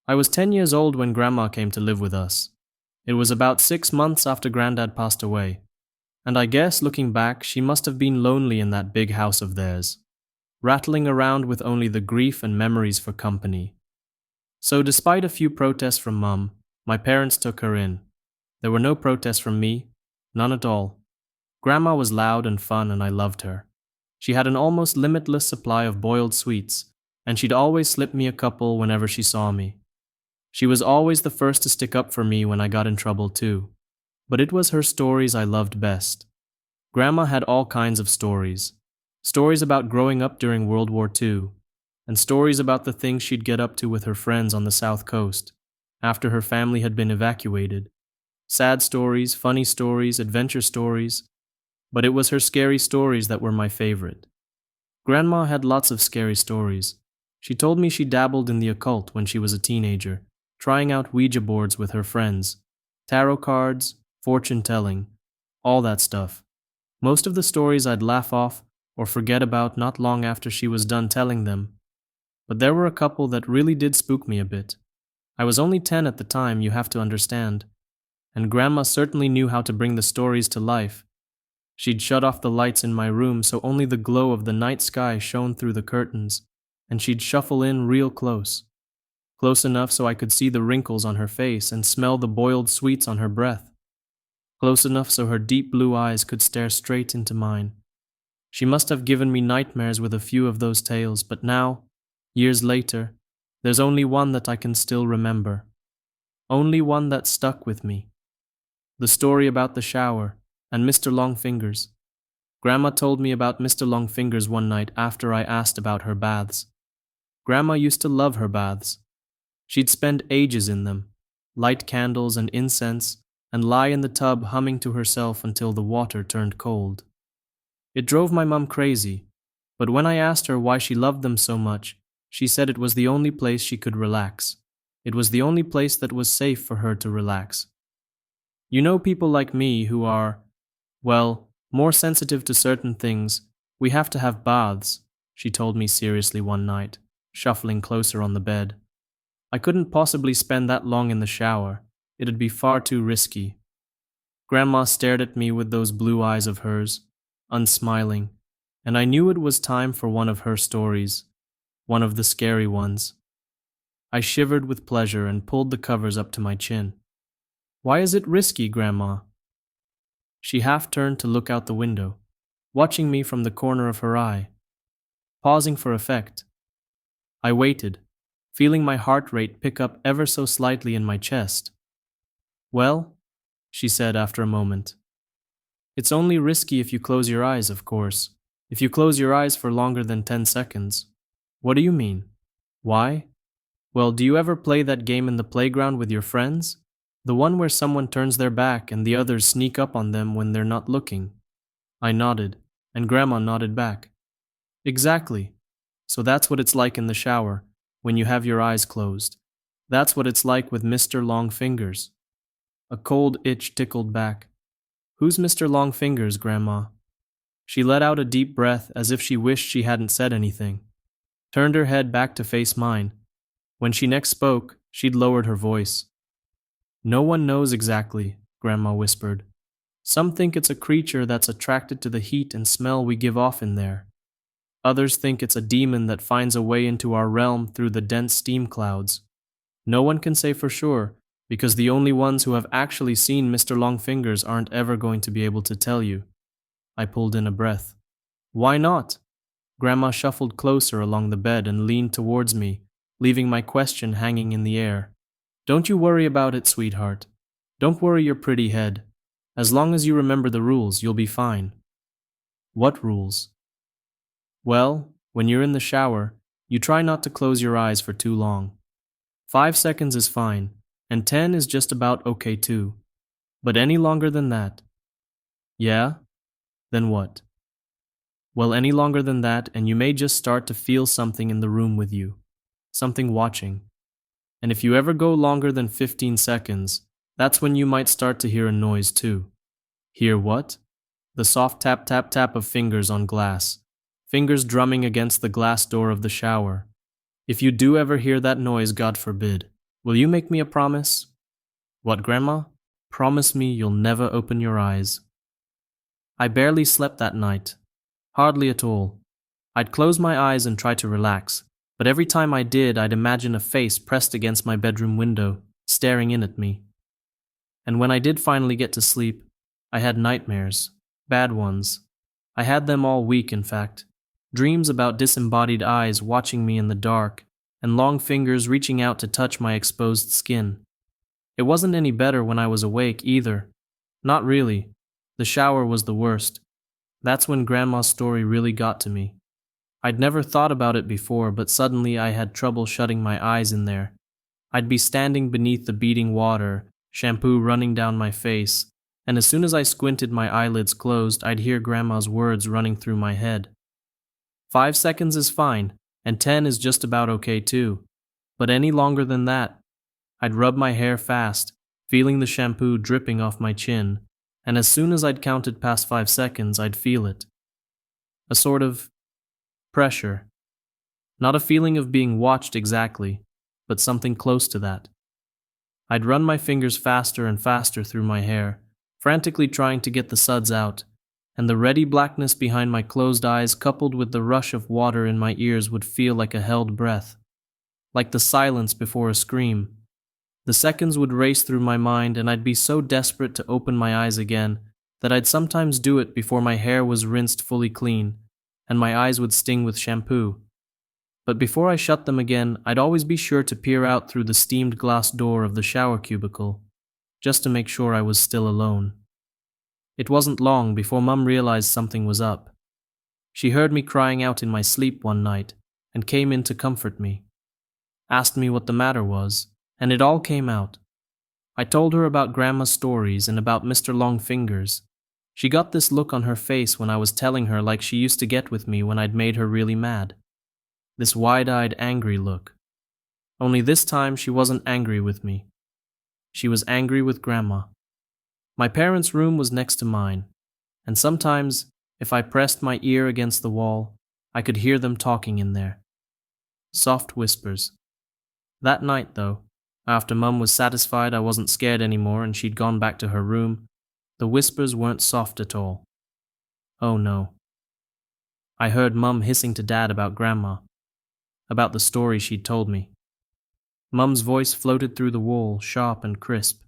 I was 10 years old when Grandma came to live with us. It was about 6 months after Granddad passed away, and I guess looking back, she must have been lonely in that big house of theirs, rattling around with only the grief and memories for company. So despite a few protests from Mum, my parents took her in. There were no protests from me, none at all. Grandma was loud and fun and I loved her. She had an almost limitless supply of boiled sweets, and she'd always slip me a couple whenever she saw me. She was always the first to stick up for me when I got in trouble too. But it was her stories I loved best. Grandma had all kinds of stories. Stories about growing up during World War II, and stories about the things she'd get up to with her friends on the South Coast, after her family had been evacuated. Sad stories, funny stories, adventure stories. But it was her scary stories that were my favorite. Grandma had lots of scary stories. She told me she dabbled in the occult when she was a teenager, trying out Ouija boards with her friends, tarot cards, fortune-telling, all that stuff. Most of the stories I'd laugh off or forget about not long after she was done telling them. But there were a couple that really did spook me a bit. I was only 10 at the time, you have to understand. And Grandma certainly knew how to bring the stories to life. She'd shut off the lights in my room so only the glow of the night sky shone through the curtains, and she'd shuffle in real close. Close enough so I could see the wrinkles on her face and smell the boiled sweets on her breath. Close enough so her deep blue eyes could stare straight into mine. She must have given me nightmares with a few of those tales, but now, years later, there's only one that I can still remember. Only one that stuck with me. The story about the shower and Mr. Longfingers. Grandma told me about Mr. Longfingers one night after I asked about her baths. Grandma used to love her baths. She'd spend ages in them, light candles and incense, and lie in the tub humming to herself until the water turned cold. It drove my mum crazy, but when I asked her why she loved them so much, she said it was the only place she could relax. It was the only place that was safe for her to relax. You know, people like me who are, well, more sensitive to certain things, we have to have baths, she told me seriously one night, shuffling closer on the bed. I couldn't possibly spend that long in the shower. It'd be far too risky. Grandma stared at me with those blue eyes of hers, unsmiling, and I knew it was time for one of her stories, one of the scary ones. I shivered with pleasure and pulled the covers up to my chin. Why is it risky, Grandma? She half turned to look out the window, watching me from the corner of her eye, pausing for effect. I waited, feeling my heart rate pick up ever so slightly in my chest. Well, she said after a moment, it's only risky if you close your eyes, of course. If you close your eyes for longer than 10 seconds. What do you mean? Why? Well, do you ever play that game in the playground with your friends? The one where someone turns their back and the others sneak up on them when they're not looking. I nodded, and Grandma nodded back. Exactly. So that's what it's like in the shower, when you have your eyes closed. That's what it's like with Mr. Longfingers. A cold itch tickled back. Who's Mr. Longfingers, Grandma? She let out a deep breath as if she wished she hadn't said anything. Turned her head back to face mine. When she next spoke, she'd lowered her voice. No one knows exactly, Grandma whispered. Some think it's a creature that's attracted to the heat and smell we give off in there. Others think it's a demon that finds a way into our realm through the dense steam clouds. No one can say for sure, because the only ones who have actually seen Mr. Longfingers aren't ever going to be able to tell you. I pulled in a breath. Why not? Grandma shuffled closer along the bed and leaned towards me, leaving my question hanging in the air. Don't you worry about it, sweetheart. Don't worry your pretty head. As long as you remember the rules, you'll be fine. What rules? Well, when you're in the shower, you try not to close your eyes for too long. 5 seconds is fine, and 10 is just about okay too. But any longer than that. Yeah? Then what? Well, any longer than that, and you may just start to feel something in the room with you. Something watching. And if you ever go longer than 15 seconds, that's when you might start to hear a noise too. Hear what? The soft tap tap tap of fingers on glass. Fingers drumming against the glass door of the shower. If you do ever hear that noise, God forbid, Will you make me a promise? What, Grandma? Promise me you'll never open your eyes. I barely slept that night. Hardly at all. I'd close my eyes and try to relax, but every time I did, I'd imagine a face pressed against my bedroom window, staring in at me. And when I did finally get to sleep, I had nightmares, bad ones. I had them all week, in fact. Dreams about disembodied eyes watching me in the dark, and long fingers reaching out to touch my exposed skin. It wasn't any better when I was awake either. Not really. The shower was the worst. That's when Grandma's story really got to me. I'd never thought about it before, but suddenly I had trouble shutting my eyes in there. I'd be standing beneath the beating water, shampoo running down my face, and as soon as I squinted my eyelids closed, I'd hear Grandma's words running through my head. 5 seconds is fine, and 10 is just about okay too. But any longer than that, I'd rub my hair fast, feeling the shampoo dripping off my chin, and as soon as I'd counted past 5 seconds, I'd feel it. A sort of pressure. Not a feeling of being watched exactly, but something close to that. I'd run my fingers faster and faster through my hair, frantically trying to get the suds out, and the ready blackness behind my closed eyes coupled with the rush of water in my ears would feel like a held breath, like the silence before a scream. The seconds would race through my mind, and I'd be so desperate to open my eyes again that I'd sometimes do it before my hair was rinsed fully clean, and my eyes would sting with shampoo. But before I shut them again, I'd always be sure to peer out through the steamed glass door of the shower cubicle, just to make sure I was still alone. It wasn't long before Mum realized something was up. She heard me crying out in my sleep one night and came in to comfort me. Asked me what the matter was, and it all came out. I told her about Grandma's stories and about Mr. Longfingers. She got this look on her face when I was telling her like she used to get with me when I'd made her really mad. This wide-eyed, angry look. Only this time she wasn't angry with me. She was angry with Grandma. My parents' room was next to mine, and sometimes, if I pressed my ear against the wall, I could hear them talking in there. Soft whispers. That night, though, after Mum was satisfied I wasn't scared anymore and she'd gone back to her room, the whispers weren't soft at all. Oh no. I heard Mum hissing to Dad about Grandma, about the story she'd told me. Mum's voice floated through the wall, sharp and crisp.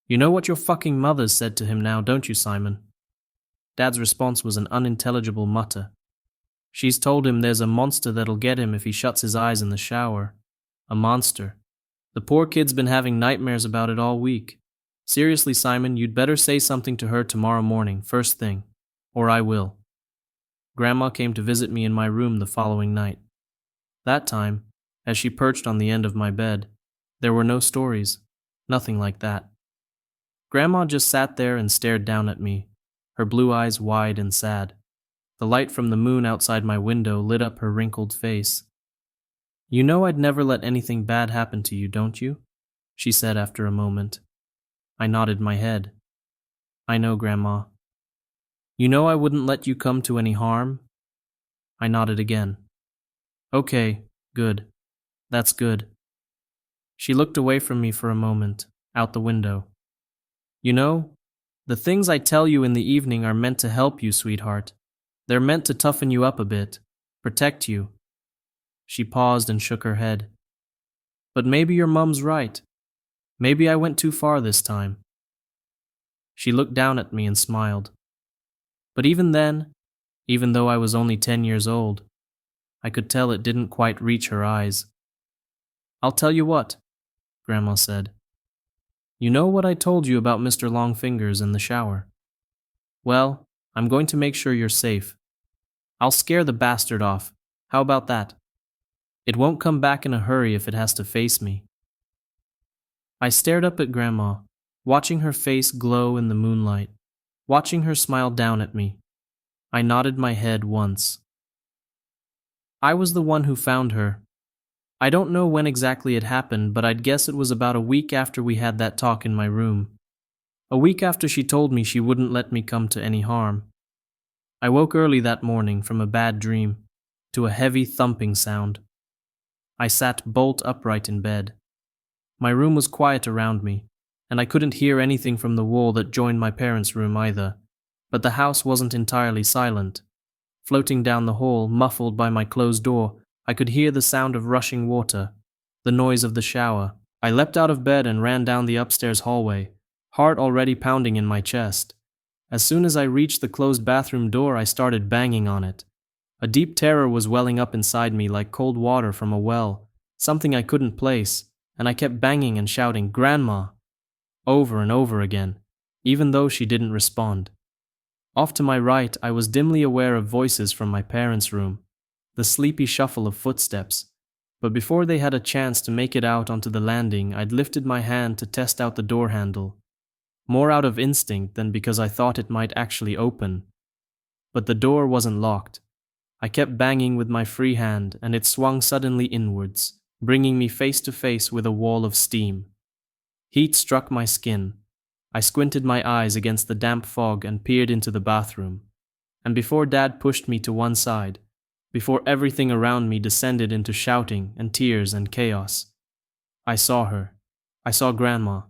You know what your fucking mother said to him now, don't you, Simon? Dad's response was an unintelligible mutter. She's told him there's a monster that'll get him if he shuts his eyes in the shower. A monster. The poor kid's been having nightmares about it all week. Seriously, Simon, you'd better say something to her tomorrow morning, first thing. Or I will. Grandma came to visit me in my room the following night. That time, as she perched on the end of my bed, there were no stories, nothing like that. Grandma just sat there and stared down at me, her blue eyes wide and sad. The light from the moon outside my window lit up her wrinkled face. You know I'd never let anything bad happen to you, don't you? She said after a moment. I nodded my head. I know, Grandma. You know I wouldn't let you come to any harm? I nodded again. Okay, good. That's good. She looked away from me for a moment, out the window. You know, the things I tell you in the evening are meant to help you, sweetheart. They're meant to toughen you up a bit, protect you. She paused and shook her head. But maybe your mum's right. Maybe I went too far this time. She looked down at me and smiled. But even then, even though I was only 10 years old, I could tell it didn't quite reach her eyes. I'll tell you what, Grandma said. You know what I told you about Mr. Longfingers in the shower? Well, I'm going to make sure you're safe. I'll scare the bastard off. How about that? It won't come back in a hurry if it has to face me. I stared up at Grandma, watching her face glow in the moonlight, watching her smile down at me. I nodded my head once. I was the one who found her. I don't know when exactly it happened, but I'd guess it was about a week after we had that talk in my room. A week after she told me she wouldn't let me come to any harm. I woke early that morning from a bad dream, to a heavy thumping sound. I sat bolt upright in bed. My room was quiet around me, and I couldn't hear anything from the wall that joined my parents' room either. But the house wasn't entirely silent. Floating down the hall, muffled by my closed door, I could hear the sound of rushing water, the noise of the shower. I leapt out of bed and ran down the upstairs hallway, heart already pounding in my chest. As soon as I reached the closed bathroom door, I started banging on it. A deep terror was welling up inside me like cold water from a well, something I couldn't place, and I kept banging and shouting, "Grandma!" over and over again, even though she didn't respond. Off to my right, I was dimly aware of voices from my parents' room, the sleepy shuffle of footsteps, but before they had a chance to make it out onto the landing, I'd lifted my hand to test out the door handle, more out of instinct than because I thought it might actually open. But the door wasn't locked. I kept banging with my free hand, and it swung suddenly inwards, bringing me face to face with a wall of steam. Heat struck my skin. I squinted my eyes against the damp fog and peered into the bathroom. And before Dad pushed me to one side, before everything around me descended into shouting and tears and chaos, I saw her. I saw Grandma.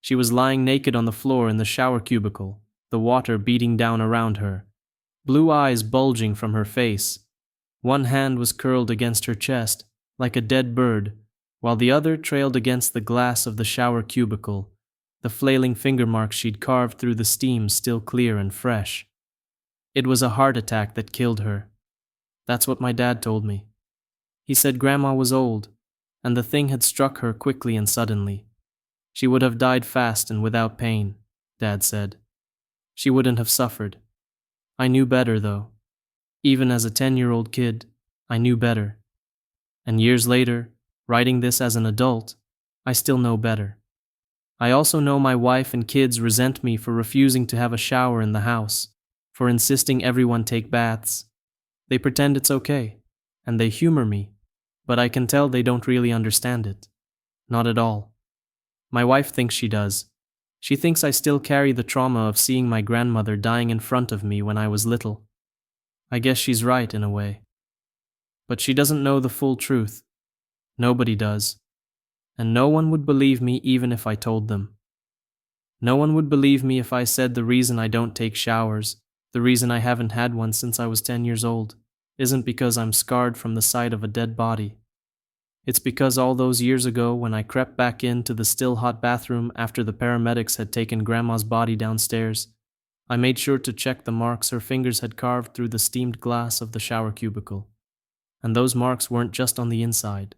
She was lying naked on the floor in the shower cubicle, the water beating down around her, blue eyes bulging from her face. One hand was curled against her chest, like a dead bird, while the other trailed against the glass of the shower cubicle, the flailing finger marks she'd carved through the steam still clear and fresh. It was a heart attack that killed her. That's what my dad told me. He said Grandma was old, and the thing had struck her quickly and suddenly. She would have died fast and without pain, Dad said. She wouldn't have suffered. I knew better, though. Even as a 10-year-old kid, I knew better. And years later, writing this as an adult, I still know better. I also know my wife and kids resent me for refusing to have a shower in the house, for insisting everyone take baths. They pretend it's okay, and they humor me, but I can tell they don't really understand it. Not at all. My wife thinks she does. She thinks I still carry the trauma of seeing my grandmother dying in front of me when I was little. I guess she's right in a way. But she doesn't know the full truth. Nobody does. And no one would believe me even if I told them. No one would believe me if I said the reason I don't take showers, the reason I haven't had one since I was 10 years old, isn't because I'm scarred from the sight of a dead body. It's because all those years ago when I crept back into the still hot bathroom after the paramedics had taken Grandma's body downstairs, I made sure to check the marks her fingers had carved through the steamed glass of the shower cubicle. And those marks weren't just on the inside.